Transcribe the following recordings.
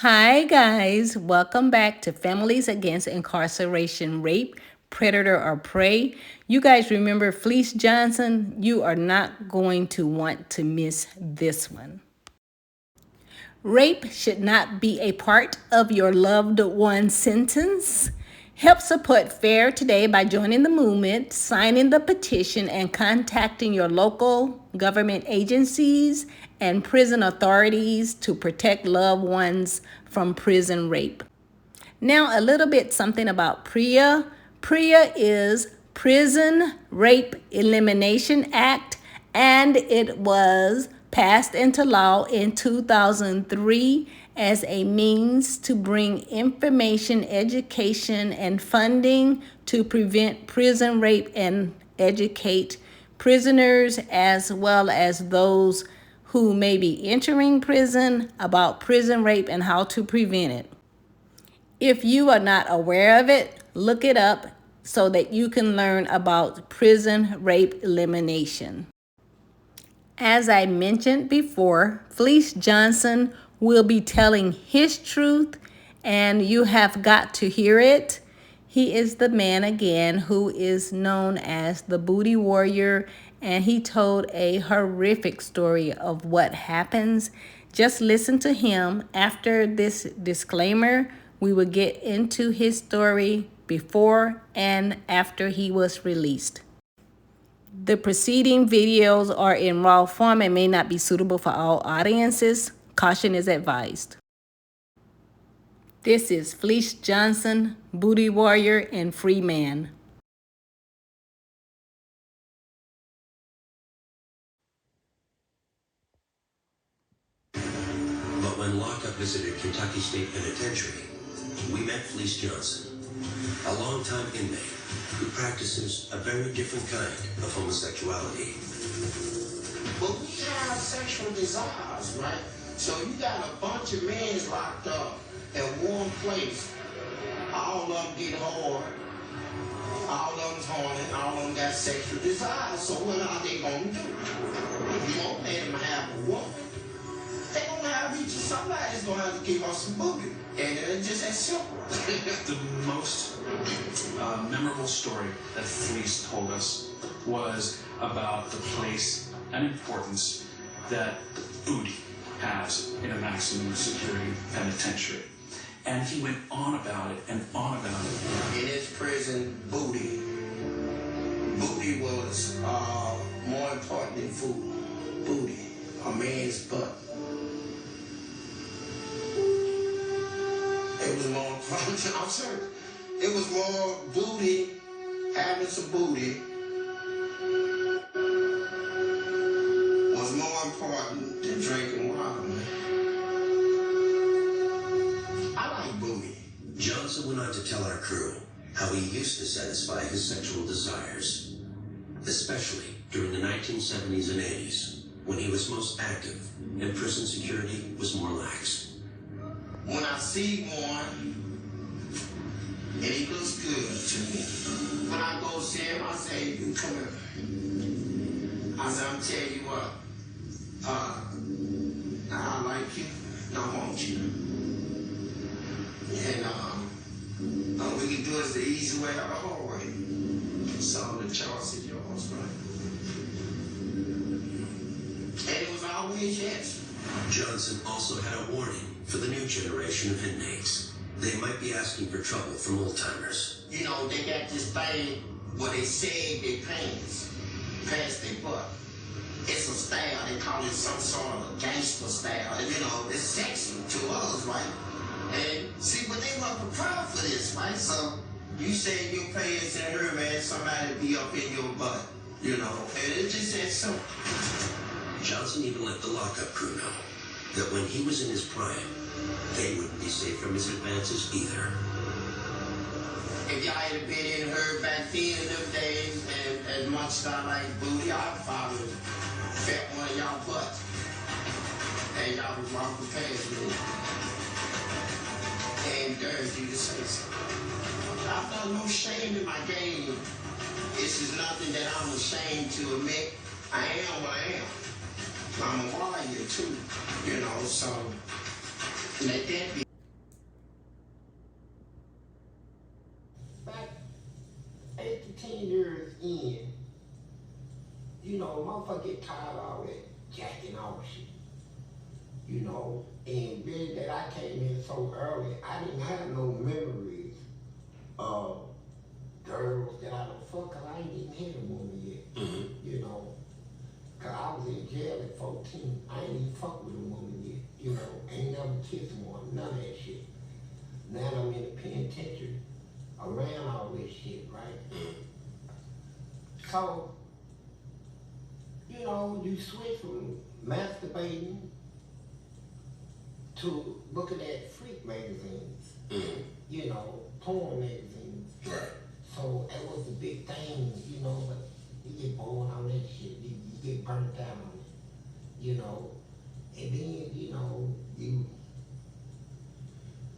Hi, guys. Welcome back to Families Against Incarceration, Rape, Predator, or Prey. You guys remember Fleece Johnson? You are not going to want to miss this one. Rape should not be a part of your loved one's sentence. Help support F.A.I.R today by joining the movement, signing the petition, and contacting your local government agencies and prison authorities to protect loved ones from prison rape. Now, a little bit something about P.R.E.A. P.R.E.A is Prison Rape Elimination Act, and it was passed into law in 2003 as a means to bring information, education, and funding to prevent prison rape and educate prisoners as well as those who may be entering prison about prison rape and how to prevent it. If you are not aware of it, look it up so that you can learn about prison rape elimination. As I mentioned before, Fleece Johnson will be telling his truth, and you have got to hear it. He is the man again who is known as the Booty Warrior, and he told a horrific story of what happens. Just listen to him. After this disclaimer, we will get into his story before and after he was released. The preceding videos are in raw form and may not be suitable for all audiences. Caution is advised. This is Fleece Johnson, Booty Warrior, and Free Man. But when lockup visited Kentucky State Penitentiary, we met Fleece Johnson, a longtime inmate who practices a very different kind of homosexuality. But we have sexual desires, right? So you got a bunch of men locked up in one place. All of them get hard. All of them's horny. All of them got sexual desires. So what are they going to do? If you don't let them have a woman, they going to have each. Somebody's going to have to give us some booty. And it's just that simple. The most memorable story that Fleece told us was about the place and importance that booty has in a maximum security penitentiary. And he went on about it and on about it. In his prison, booty was more important than food. Booty, a man's butt. It was more, I'm serious. It was more booty, having some booty was more important than drinking water, man. I like booty. Johnson went on to tell our crew how he used to satisfy his sexual desires, especially during the 1970s and 80s, when he was most active and prison security was more lax. When I see one, and he looks good to me, when I go see him, I say, you come here. I say, I'm telling you what, I like you, and I want you. And we can do it the easy way or the hard way. So the choice is yours, right? And it was always yes. Johnson also had a warning for the new generation of inmates. They might be asking for trouble from old-timers. You know, they got this thing where they sag their pants past their butt. It's a style, they call it some sort of a gangster style. And, you know, it's sexy to us, right? And see, but they weren't prepared for this, right? So you say your pants and her, man, somebody be up in your butt, you know, and it just that simple. Johnson even let the lockup crew know that when he was in his prime, they wouldn't be safe from his advances either. If y'all had been in her back then in them days, and as much as I like booty, I'd probably fat one of y'all butts. And y'all was walking past me. And dares you to say something. I felt no shame in my game. This is nothing that I'm ashamed to admit. I am what I am. I'm a warrior too, you know, so let that be. you know, motherfucker get tired of all that jacking off shit. You know, and being that I came in so early, I didn't have no memories of girls that I don't fuck, cause I ain't even had a woman yet. You know, cause I was in jail at 14. I ain't even fuck with a woman yet. You know, ain't never kissed one, none of that shit. Now I'm in the penitentiary around all this shit, right? So, you know, you switch from masturbating to looking at freak magazines, you know, porn magazines. Right. So that was the big thing, you know, but you get bored on that shit, you get burnt out on it, you know. And then, you know,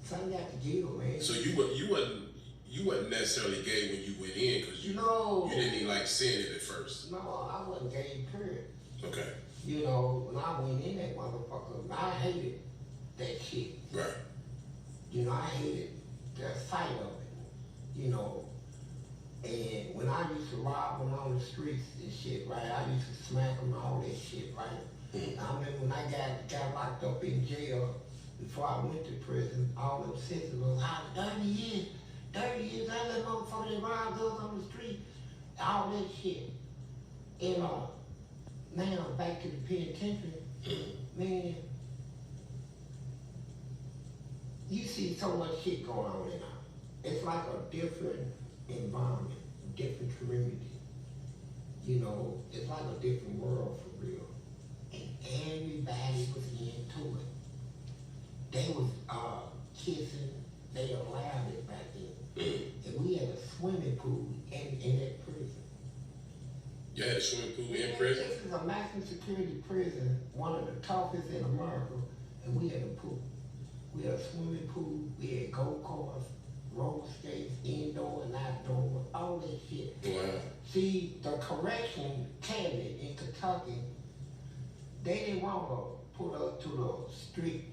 something got to give, man. So you wasn't necessarily gay when you went in, because you didn't even like seeing it at first. No, I wasn't gay, period. Okay. You know, when I went in that motherfucker, I hated that shit. Right. You know, I hated the sight of it, you know. And when I used to rob them on the streets and shit, right, I used to smack them and all that shit, right? I remember when I got locked up in jail, before I went to prison, all them sisters was hollering, 30 years, I let motherfuckers that robbed us on the street, all that shit. And now back to the penitentiary, man, you see so much shit going on in there. It's like a different environment, different community. You know, it's like a different world for real. And everybody was into it. They was kissing, they allowed it back then. And we had a swimming pool in that prison. You had a swimming pool in prison? This is a maximum security prison, one of the toughest in America, and we had a pool. We had a swimming pool, we had go-karts, roller skates, indoor and outdoor, all that shit. Wow. See, the correction cabinet in Kentucky, they didn't want to put us to the strict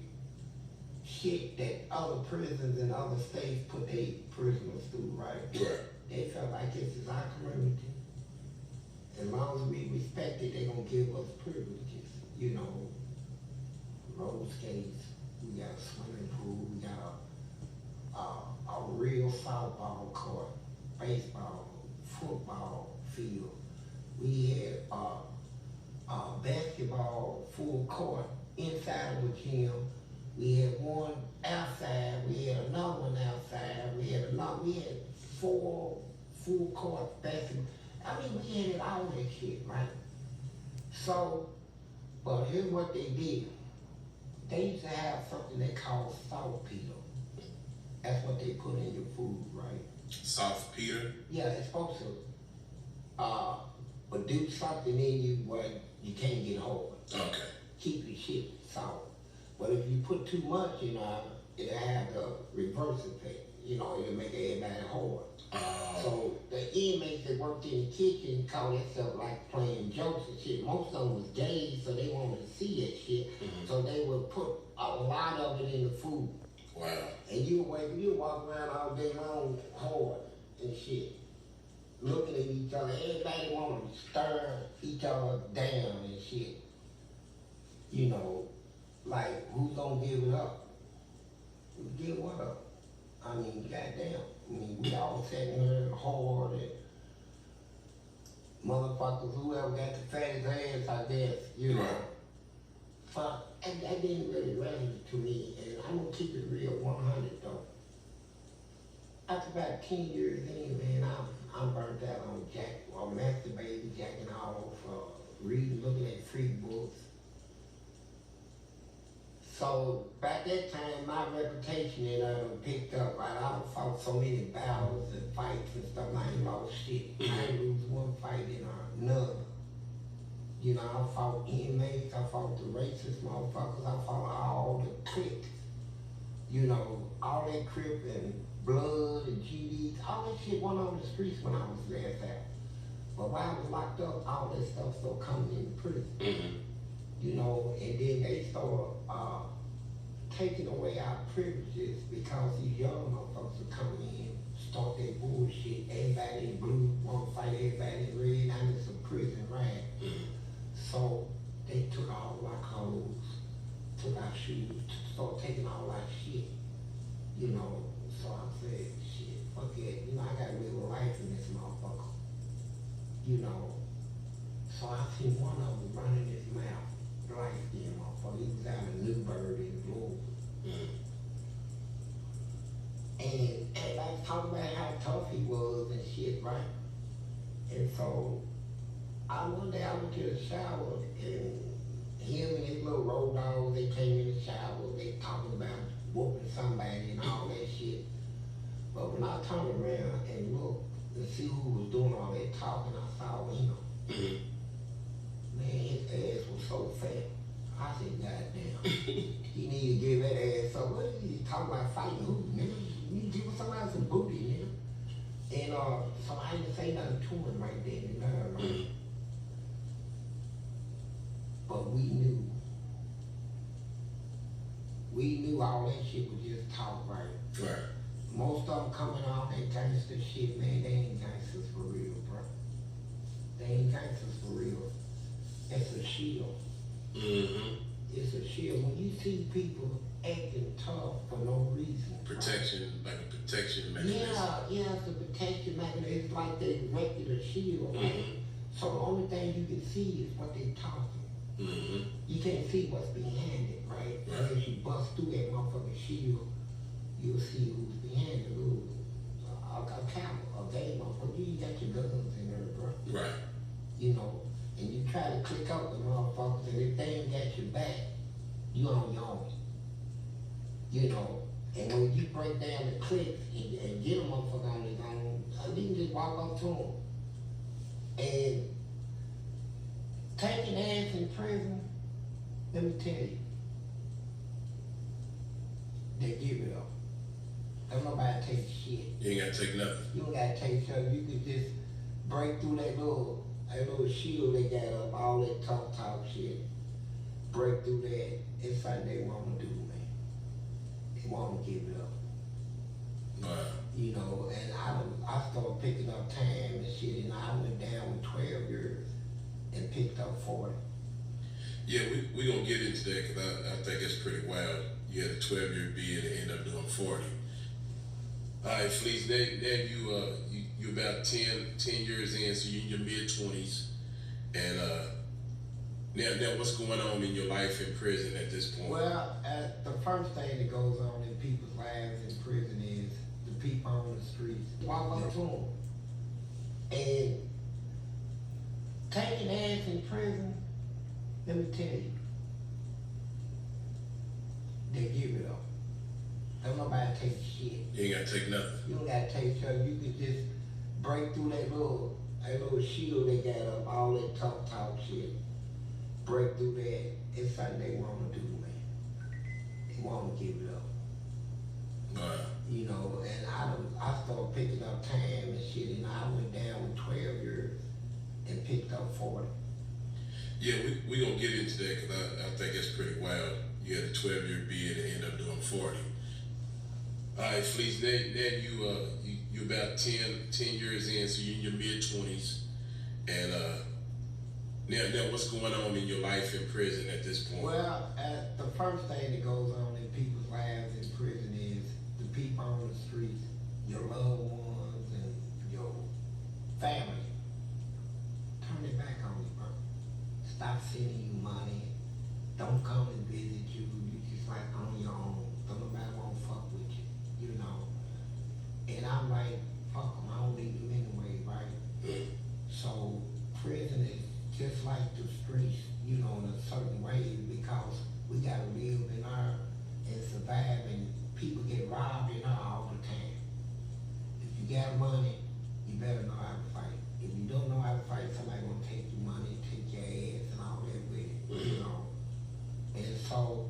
shit that other prisons in other states put their prisoners through, right? Right. They felt like this is our community. As long as we respect it, they gonna give us privileges, you know. Roller skates, we got a swimming pool, we got a real softball court, baseball, football field. We had basketball full court inside of the gym. We had one outside, we had another one outside, we had 4 full court basketball. I mean, we had all that shit, right? So, but here's what they did. They used to have something they call saltpeter. That's what they put in your food, right? Saltpeter? Yeah, it's supposed to produce something in you where you can't get hard. Okay. Keep your shit salt. But if you put too much, you know, it'll have the reverse effect. You know, it'll make everybody hard. So the inmates that worked in the kitchen called themselves like playing jokes and shit. Most of them was gay, so they wanted to see that shit. So they would put a lot of it in the food. Wow. And you walk around all day long hard and shit, looking at each other. Everybody want to stir each other down and shit. You know, like, who's gonna give it up? Give what up? I mean, goddamn. I mean, we all sitting here hard and motherfuckers, whoever got the fattest ass, I guess, you know. Right. But that didn't really resonate to me, and I'm gonna keep it real 100 though. After about 10 years in, man, I'm burnt out on masturbating, jacking off, reading, looking at free books. So back that time, my reputation had picked up. Right? I fought so many battles and fights and stuff. I ain't lost shit. I ain't lose one fight in none. You know, I fought inmates, I fought the racist motherfuckers, I fought all the Crips. You know, all that Crip and blood and GDs, all that shit went on the streets when I was there. But while I was locked up, all that stuff started coming in prison. You know, and then they started taking away our privileges because these young motherfuckers are coming in, start their bullshit. Everybody in blue want to fight everybody in red. I'm in some prison rag. shoes, start taking all our shit, you know. So I said, shit, fuck it, you know, I gotta live a life in this motherfucker, you know. So I seen one of them running his mouth, light skin motherfucker. He was out of Newburgh in Louisville. And I was talking about how tough he was and shit, right? And so one day I went to the shower and him and his little road dogs, they came in the shower, they talking about whooping somebody and all that shit. But when I turned around and looked to see who was doing all that talking, I saw him. Man, his ass was so fat. I said, goddamn, he need to give that ass up. What is he talking about fighting who, nigga? You need to give somebody some booty, nigga. And so I didn't say nothing to him right then and there, right? But we knew all that shit was just talk, right? Right. Most of them coming off that gangster shit, man, they ain't gangsters for real, bro. They ain't gangsters for real. It's a shield. It's a shield. When you see people acting tough for no reason. Protection, right? Like a protection mechanism. Yeah, it's a protection mechanism. It's like they erected a shield, right? So the only thing you can see is what they talking. You can't see what's behind it, right? And if you bust through that motherfucking shield, you'll see who's behind it. A camera, a game motherfucker. You got your guns in there, bro. Right. You know, and you try to click out the motherfuckers, and if they ain't got your back, you on your own. You know, and when you break down the clicks and get a motherfucker on his own, you can just walk up to him. And taking ass in prison, let me tell you, they give it up. Don't nobody take shit. You ain't gotta take nothing. You don't gotta take something. You can just break through that little shield they got up, all that tough talk shit. Break through that. It's something they wanna do, man. They wanna give it up. Wow. You know, and I started picking up time and shit, and I went down with 12 years and picked up 40. Yeah, we gonna get into that because I think it's pretty wild. You had a 12-year bid and end up doing 40. All right, Fleece, now you about 10 years in, so you're in your mid-20s. And now what's going on in your life in prison at this point? Well, the first thing that goes on in people's lives in prison is the people on the streets. Walk up to them. And taking ass in prison, let me tell you, they give it up. Don't nobody take shit. You ain't gotta take nothing. You don't gotta take something. You can just break through that little shield they got up, all that tough talk shit. Break through that. It's something they wanna do, man. They wanna give it up. Wow. You know, and I started picking up time and shit, and I went down with 12 years and picked up 40. Yeah, we gonna get into that because I think it's pretty wild. You had a 12-year bid and end up doing 40. All right, Fleece, now you about 10 years in, so you're in your mid-20s. And now what's going on in your life in prison at this point? Well, the first thing that goes on in people's lives in prison is the people on the streets, your loved ones and your family. Turn it back on you, bro. Stop sending you money. Don't come and visit you. You just like on your own. Don't nobody want to fuck with you, you know. And I'm like, fuck them. I don't need them anyway, right? So prison is just like the streets, you know, in a certain way, because we gotta live in our and survive, and people get robbed in our all the time. If you got money, you better know how to fight. If you don't know how to fight, somebody gonna take your money, take your ass and all that with it, you know. And so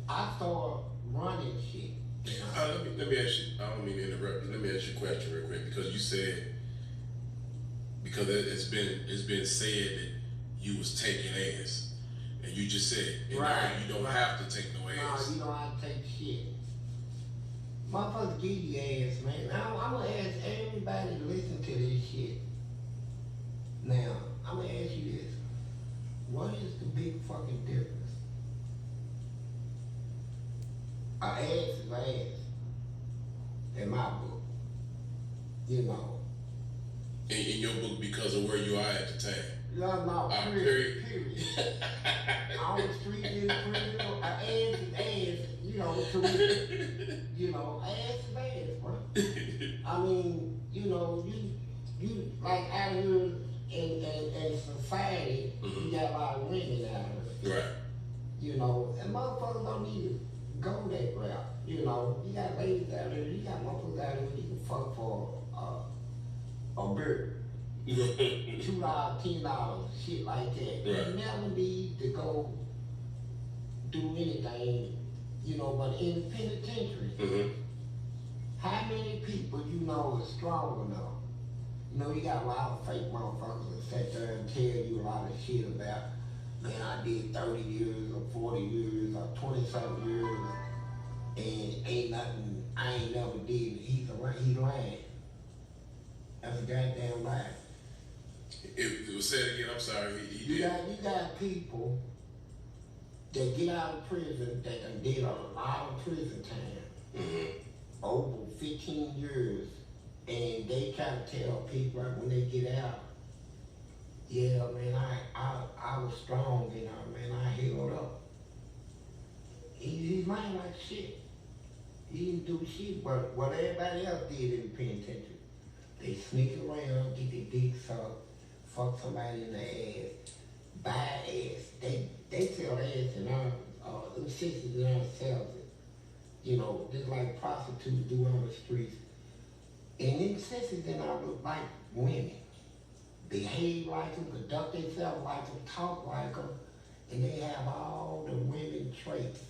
I started running shit. You know? Let me ask you, I don't mean to interrupt you, let me ask you a question real quick, because you said, because it's been said that you was taking ass, and you just said, Right, you don't right. have to take no ass. No, you don't have to take shit. Motherfuckers give you ass, man. Now, I'm gonna ask everybody to listen to this shit. Now, I'm gonna ask you this. What is the big fucking difference ass is ass, in my book. You know. In your book, because of where you are at the time. No, Period. On the street in prison, ass is ass, you know, to me. You know, ass is ass, bro. I mean, you know, you like out here in society, you got a lot of women out here. Right. You know, and motherfuckers don't need to go that route. You know, you got ladies out there, you got motherfuckers out there you can fuck for a bird. $2, $10, shit like that. Right. You never need to go do anything, you know, but in the penitentiary, how many people you know is strong enough? You know, you got a lot of fake motherfuckers that sit there and tell you a lot of shit about, man, I did 30 years or 40 years or 20-something years and ain't nothing, I ain't never did. He's lying. That's a goddamn lie. It was said again, I'm sorry, he did. You got people that get out of prison that done did a lot of prison time, over 15 years, and they try to tell people when they get out, yeah, man, I was strong, you know, man, I held up. He's lying like shit. He didn't do shit, but what everybody else did in the penitentiary. They sneak around, get their dick sucked, fuck somebody in the ass, buy ass. They sell ass in them sisters in our sells it. You know, just like prostitutes do on the streets. And them sisters in our look like women. Behave like them, conduct themselves like them, talk like them, and they have all the women traits.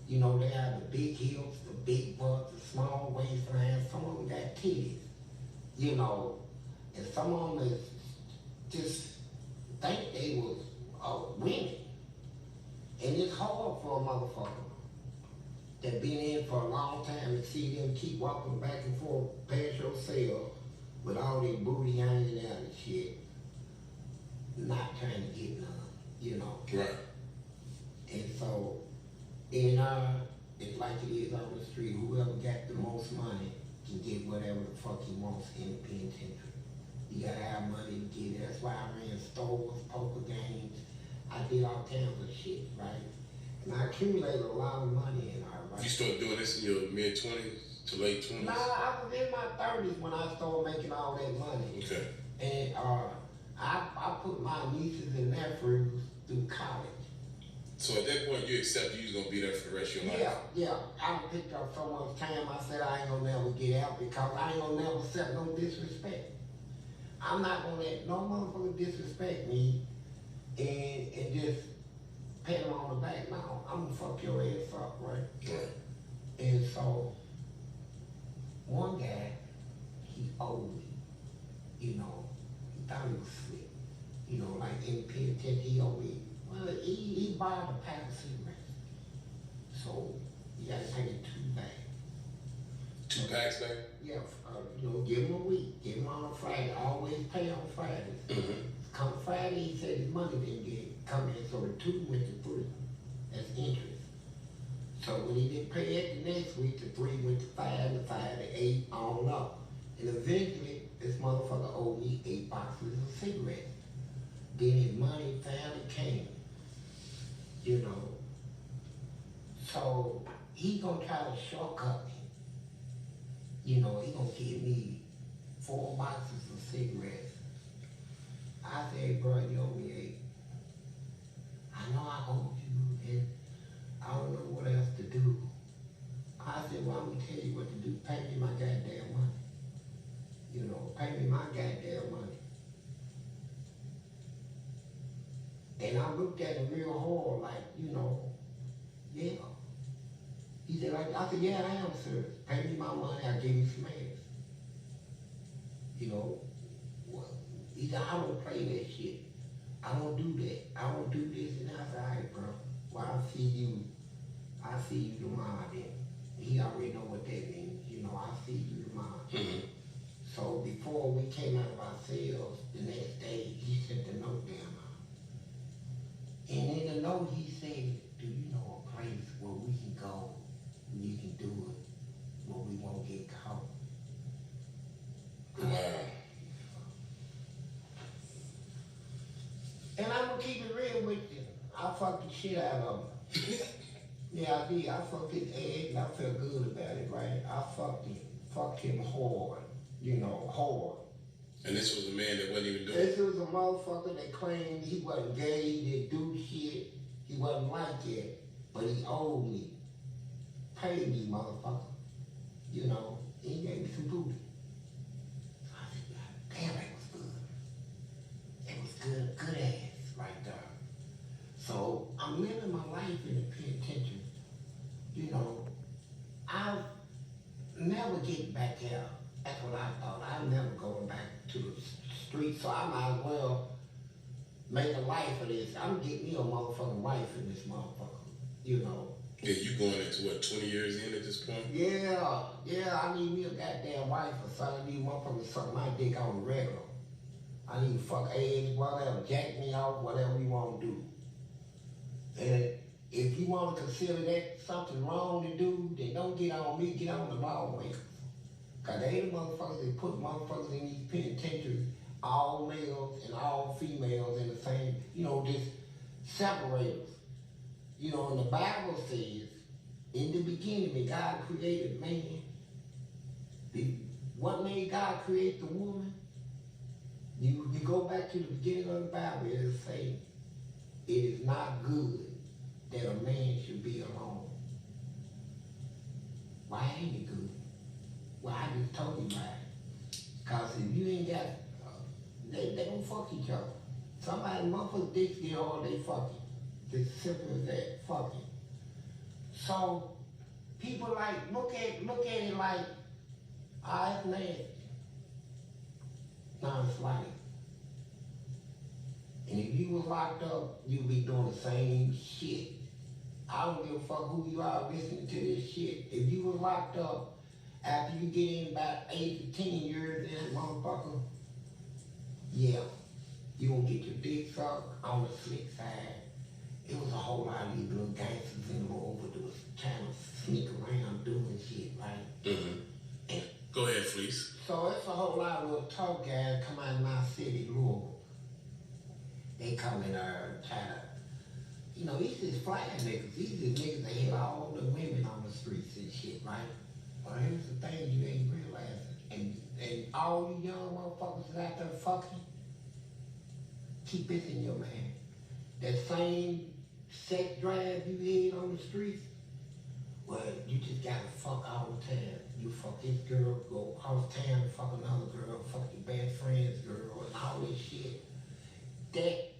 You know, they have the big hips, the big butts, the small waistline, some of them got titties. You know, and some of them is just think they was women. And it's hard for a motherfucker that been in for a long time to see them keep walking back and forth past your cell with all their booty hanging out and shit, not trying to get none, you know. Right. And so, it's like it is on the street. Whoever got the most money can get whatever the fuck he wants in the penitentiary. You gotta have money to get it. That's why I ran stores, poker games. I did all kinds of shit, right? And I accumulated a lot of money in our life. You started doing this in your mid-20s to late 20s? Nah, I was in my 30s when I started making all that money. Okay. And I put my nieces and nephews through college. So at that point, you accepted you was gonna be there for the rest of your life? Yeah. I picked up so much time, I said I ain't gonna never get out because I ain't gonna never accept no disrespect. I'm not gonna let no motherfucker disrespect me and just pat him on the back. No, I'm gonna fuck your ass up, right? Right. And so, one guy, he owed me, you know, he thought he was slick. You know, like in penitentiary, he owed me. Well, he bought a pack of cigarettes. So, you gotta pay it 2 back. 2 packs back? Yeah, you know, give him a week, give him on a Friday, always pay on Fridays. Come Friday, he said his money didn't get come in, so the 2 went to 3. That's interest. So when he didn't pay it the next week, the 3 went to 5, the 5 to 8, on up. And eventually, this motherfucker owed me 8 boxes of cigarettes. Then his money finally came, you know. So he gonna try to shortcut me. You know, he gonna give me 4 boxes of cigarettes. I said, bro, you owe me 8. I know I owe you, and I don't know what else to do. I said, well, I'm gonna tell you what to do. Pay me my goddamn money. You know, pay me my goddamn money. And I looked at him real hard, like, you know, yeah. He said, I said, yeah, I am, sir. Pay me my money, I'll give you some ass. You know, he said, I don't play that shit. I don't do that. I don't do this. And I said, all right, bro. Well, I'll see you tomorrow then. He already know what that means. You know, I'll see you tomorrow. So before we came out of our cells, the next day, he sent the note down. And in the note, he said, do you know a place where we can go gonna keep it real with you. I fucked the shit out of him. Yeah, I did. I fucked his egg and I felt good about it, right? I fucked him hard, hard. And this was a man that wasn't even doing This was a motherfucker that claimed he wasn't gay, he didn't do shit, he wasn't like that, but he owed me. Paid me, motherfucker. He gave me some booty. So I said, God damn, that was good. It was good ass right there. So I'm living my life in the penitentiary. I'll never get back out. That's what I thought. I'm never going back to the street, so I might as well make a life of this. I'm getting me a motherfucking life in this motherfucker, Yeah, you going into what, 20 years in at this point? Yeah, I need me a goddamn wife or something. I need motherfuckers to suck my dick on the regular. I need to fuck eggs, whatever, jack me off, whatever you want to do. And if you want to consider that something wrong to do, then don't get on me, get on the lawmakers. Because they the motherfuckers that put motherfuckers in these penitentiaries, all males and all females in the same, just separators. And the Bible says, in the beginning, when God created man, what made God create the woman? You go back to the beginning of the Bible, it'll say, it is not good that a man should be alone. Why ain't it good? Well, I just told you why. Because if you ain't got, they don't fuck each other. Somebody, motherfuckers dicks get hard, they fucking. It's simple as that, fucking. So, people look at it like, it's nasty. No, it's life. And if you was locked up, you'd be doing the same shit. I don't give a fuck who you are listening to this shit. If you was locked up, after you get in about 8 to 10 years in, motherfucker, yeah, you gonna get your dick sucked on the slick side. It was a whole lot of these little gangsters in the room that was trying to sneak around doing shit, right? Mm-hmm. Go ahead, Fleece. So it's a whole lot of little talk guys come out of my city, Louisville. They come in there and try to, these is fly niggas. These is niggas that hit all the women on the streets and shit, right? Well, here's the thing you ain't realizing. And all you young motherfuckers out there fucking, keep this in your mind. That same sex drive you had on the streets, well, you just gotta fuck all the time. You fuck this girl, go across town, fuck another girl, fuck your best friend's girl, and all this shit. That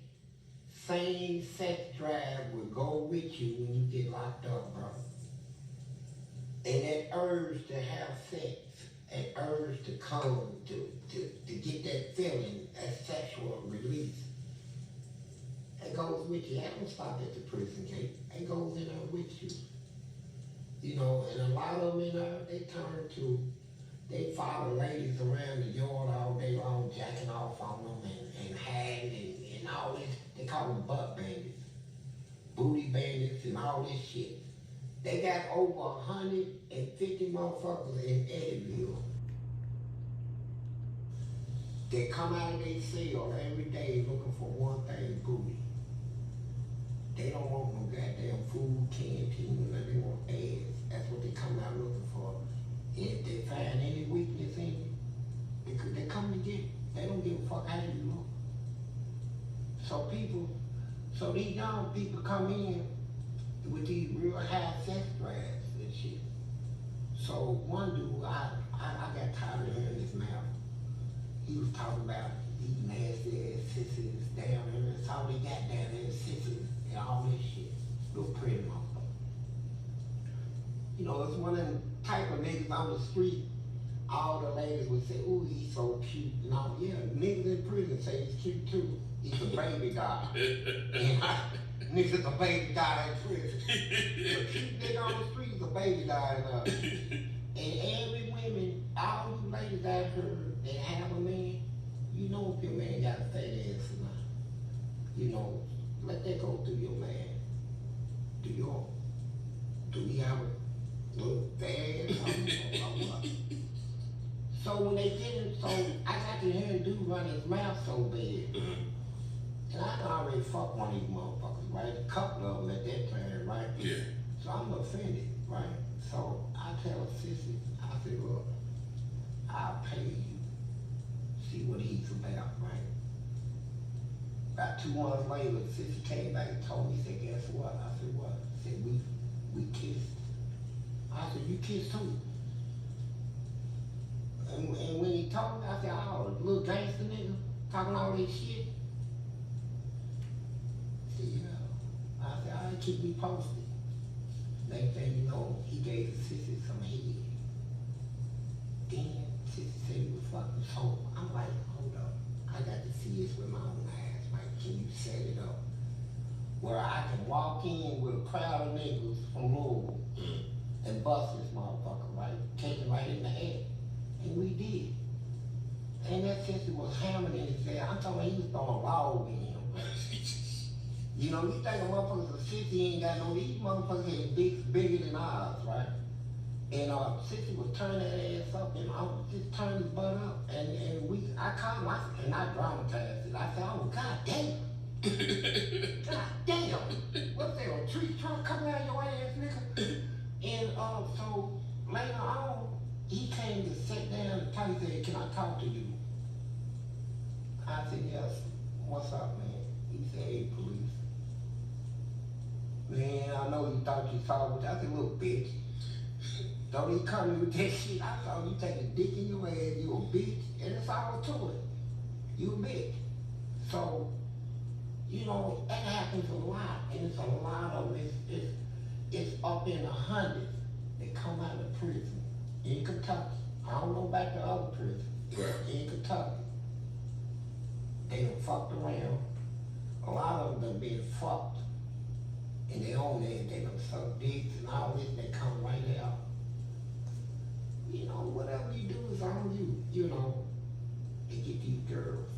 same sex drive will go with you when you get locked up, bro. And that urge to have sex, that urge to come, to get that feeling, that sexual release, that goes with you. That don't stop at the prison gate. That goes in there with you. And a lot of them in there, they follow ladies around the yard all day long, jacking off on them and hiding and all this. They call them butt bandits, booty bandits and all this shit. They got over 150 motherfuckers in Eddyville. They come out of their cell every day looking for one thing, booty. They don't want no goddamn food, canteen, they want ass. That's what they come out looking for. And if they find any weakness in you, they come to get it. They don't give a fuck how you look. So these young people come in with these real high sex drives and shit. So one dude, I got tired of hearing his mouth. He was talking about these nasty ass sissies down there. That's all they got down there, sissies and all this shit. Little pretty motherfucker. It's one of them type of niggas on the street. All the ladies would say, ooh, he's so cute. And all, yeah, niggas in prison say he's cute too. He's a baby guy. Niggas a baby guy in prison. A cute nigga on the street is a baby guy. And every woman, all you ladies out here that have a man, if your man got a fat ass or not. Let that go through your man. Do we have a little fat ass or what? So when they get him, I got to hear him do run his mouth so bad. And I already fuck one of these motherfuckers, right? A couple of them at that time, right? Yeah. So I'm offended, right? So I tell a sissy, I say, look, I'll pay you, see what he's about, right? About 2 months later, the sissy came back and told me, said, guess what? I said, what? Said, we kissed. I said, you kissed too? And when he told me, I said, oh, little gangster nigga, talking all this shit. He said, yeah. I said, all right, keep me posted. Next thing you know, he gave the sissy some head. Then sissy said he was fucking sober. I'm like, hold up, I got to see this with my own eyes, right? Can you set it up where I can walk in with a crowd of niggas from Louisville and bust this motherfucker, right? Take him right in the head. And we did. And that sissy was hammering in his head. I'm talking about he was throwing log in him. You know, you think a motherfucker's a sissy ain't got no, these motherfuckers had dicks bigger than ours, right? And sissy was turning that ass up and I was just turning his butt up. And I called him, and I dramatized it. I said, oh, god damn. God damn. What's that, a tree trunk coming out of your ass, nigga? And so later on, he came to sit down and tell me, said, can I talk to you? I said, yes. What's up, man? He said, hey, police. Man, I know you thought you saw me. I said, little bitch. Don't even come to me with that shit. I saw you take a dick in your ass, you a bitch, and it's all to it. You a bitch. So, you know, that happens a lot, and it's a lot of it. It's up in the hundreds that come out of prison in Kentucky. I don't know about the other prison. Right. In Kentucky. They done fucked around. A lot of them done been fucked. And they own it, they done suck dicks and all this, they come right out. You know, whatever you do is on you, you know. They get these girls.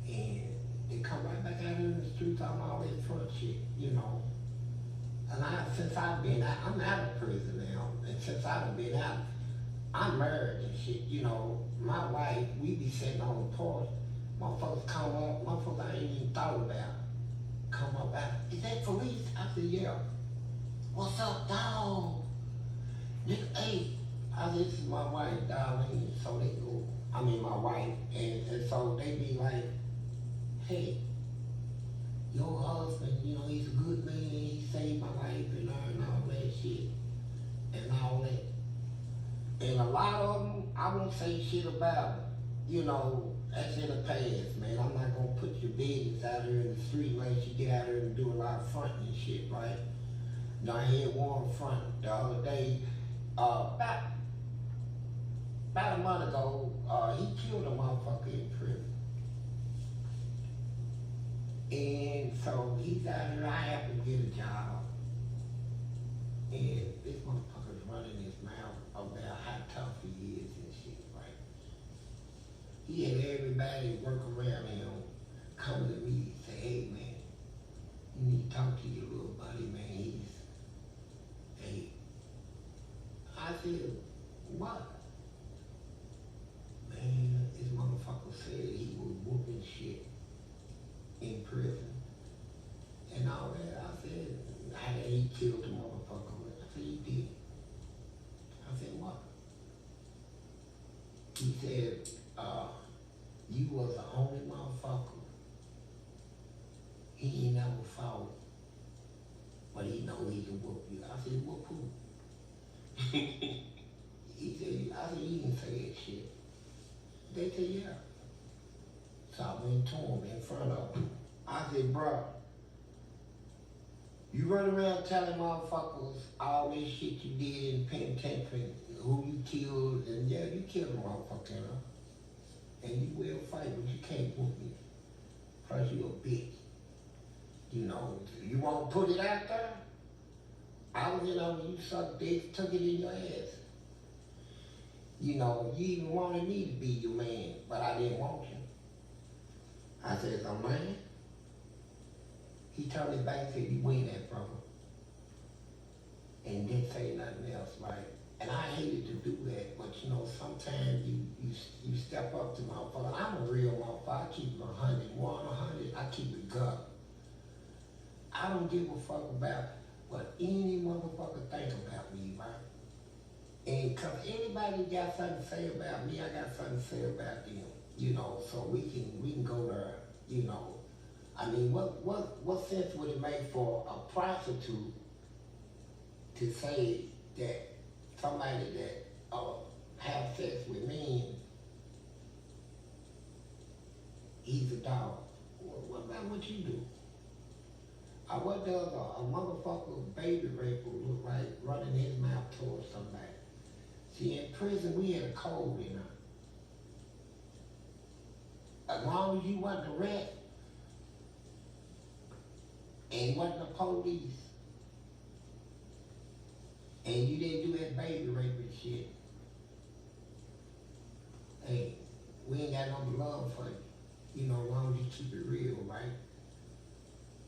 And they come right back out in the streets on all that front shit, you know. And since I've been out, I'm out of prison now, and since I've been out, I'm married and shit, you know. My wife, we be sitting on the porch, motherfuckers come up, motherfuckers I ain't even thought about, come up out, is that Fleece? I said, yeah. What's up, dog? Nigga, hey. I said, this is my wife, darling, so they go, I mean my wife, and so they be like, hey, your husband, you know, he's a good man, he saved my life and all that shit, and all that. And a lot of them, I won't say shit about them. You know, that's in the past, man. I'm not gonna put your business out here in the street unless you get out here and do a lot of fronting and shit, right? Now, I had one front the other day, about a month ago, he killed a motherfucker in prison. And so he's out here, I happen to get a job. And this motherfucker's running his mouth about how tough he is and shit, right? He had everybody work around him coming to me and say, hey man, you need to talk to your little buddy, man. Hey. I said, what? Man, this motherfucker said he was whooping shit in prison and all that. I said, he killed the motherfucker. I said, he did. I said, what? He said, you was the only motherfucker. He ain't never fought, but he know he can whoop you. I said, whoop who? He said, I said, you didn't say that shit. They said, yeah. So I went to him in front of him. I said, bro, you run around telling motherfuckers all this shit you did in the penitentiary, who you killed, and yeah, you killed a motherfucker, you know? And you will fight, but you can't whoop me. Plus you a bitch. You know, you won't put it out there? I was, you know, when you sucked dick, took it in your ass. You know, you even wanted me to be your man, but I didn't want you. I said, I'm man. He turned his back and said, you win that, brother. And didn't say nothing else, right? And I hated to do that, but you know, sometimes you step up to motherfucker. I'm a real motherfucker. I keep it 100, 100. I keep it gutter. I don't give a fuck about what any motherfucker think about me, right? And cause anybody got something to say about me, I got something to say about them. You know, so we can go there, you know. I mean, what sense would it make for a prostitute to say that somebody that have sex with me, he's a dog? What about what you do? What does a motherfucker baby raper look like running his mouth towards somebody? See, in prison, we had a code, you know. As long as you wasn't a rat and wasn't the police, and you didn't do that baby raping shit, hey, we ain't got no love for you. You know, as long as you keep it real, right?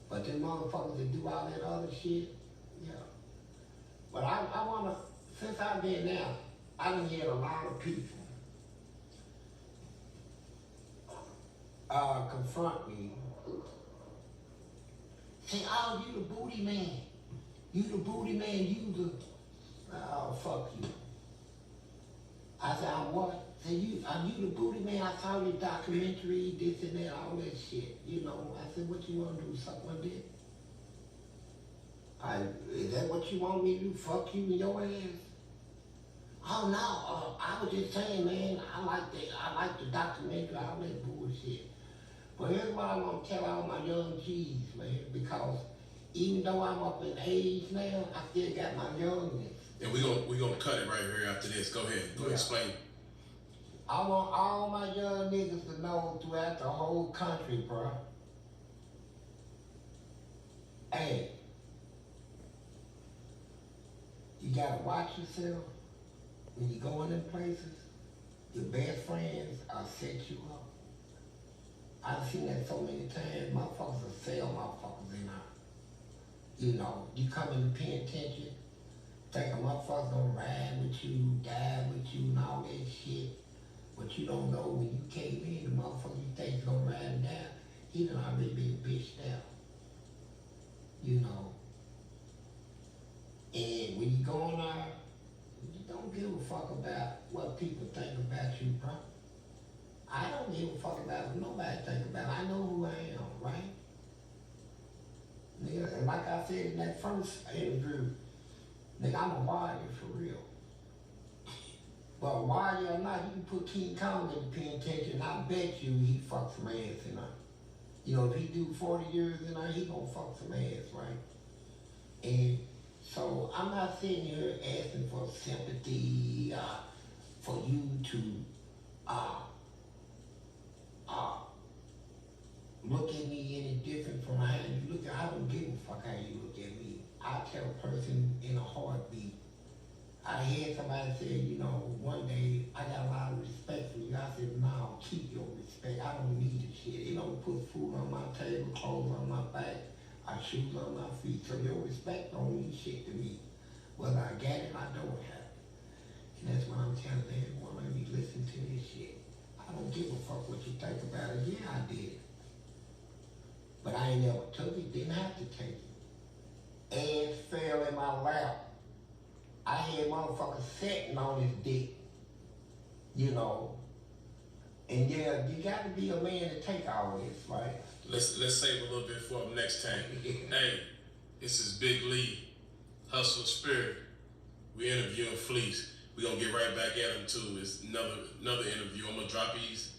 But them motherfuckers that do all that other shit, yeah. But I wanna, since I've been there, I done had a lot of people confront me. Say, oh, you the booty man. You the booty man, you the, oh, fuck you. I said, I'm what? Say, are you the booty man? I saw your documentary, this and that, all that shit. You know, I said, what you wanna do, suck my dick? Is that what you want me to do, fuck you in your ass? Oh no, I was just saying, man, I like the documentary, all that bullshit. But here's what I want to tell all my young G's, man, because even though I'm up in age now, I still got my youngness. And we're gonna cut it right here after this. Go ahead, explain. I want all my young niggas to know throughout the whole country, bro. Hey, you gotta watch yourself when you go in them places. Your best friends will set you up. I've seen that so many times. Motherfuckers will sell motherfuckers in there. You know, you come in the penitentiary, think a motherfucker's gonna ride with you, die with you, and all that shit. But you don't know when you came in, the motherfucker you think is gonna ride and die, he done already been bitched out. You know. And when you go in there, you don't give a fuck about what people think about you, bro. I don't give a fuck about what nobody think about. I know who I am, right? Nigga, and like I said in that first interview, nigga, I'm a warrior for real. But warrior or not, you can put King Kong in the penitentiary and I bet you he fucks some ass in there. You know, if he do 40 years in there, he gonna fuck some ass, right? And so I'm not sitting here asking for sympathy, for you to look at me any different from how you look at. I don't give a fuck how you look at me. I tell a person in a heartbeat. I had somebody say, you know, one day I got a lot of respect for you. I said, no, keep your respect. I don't need the shit. It don't put food on my table, clothes on my back, or shoes on my feet. So your respect don't mean shit to me. Whether I got it or I don't have it. And that's what I'm telling everyone. Let me listen to this shit. I don't give a fuck what you think about it. Yeah, I did. But I ain't never took it, didn't have to take it. Ass fell in my lap. I had motherfuckers sitting on his dick, you know. And yeah, you got to be a man to take all this, right? Let's save a little bit for him next time. Hey, this is Big Lee, Hustle Spirit. We interviewing Fleece. We gonna get right back at him too. It's another interview. I'm gonna drop these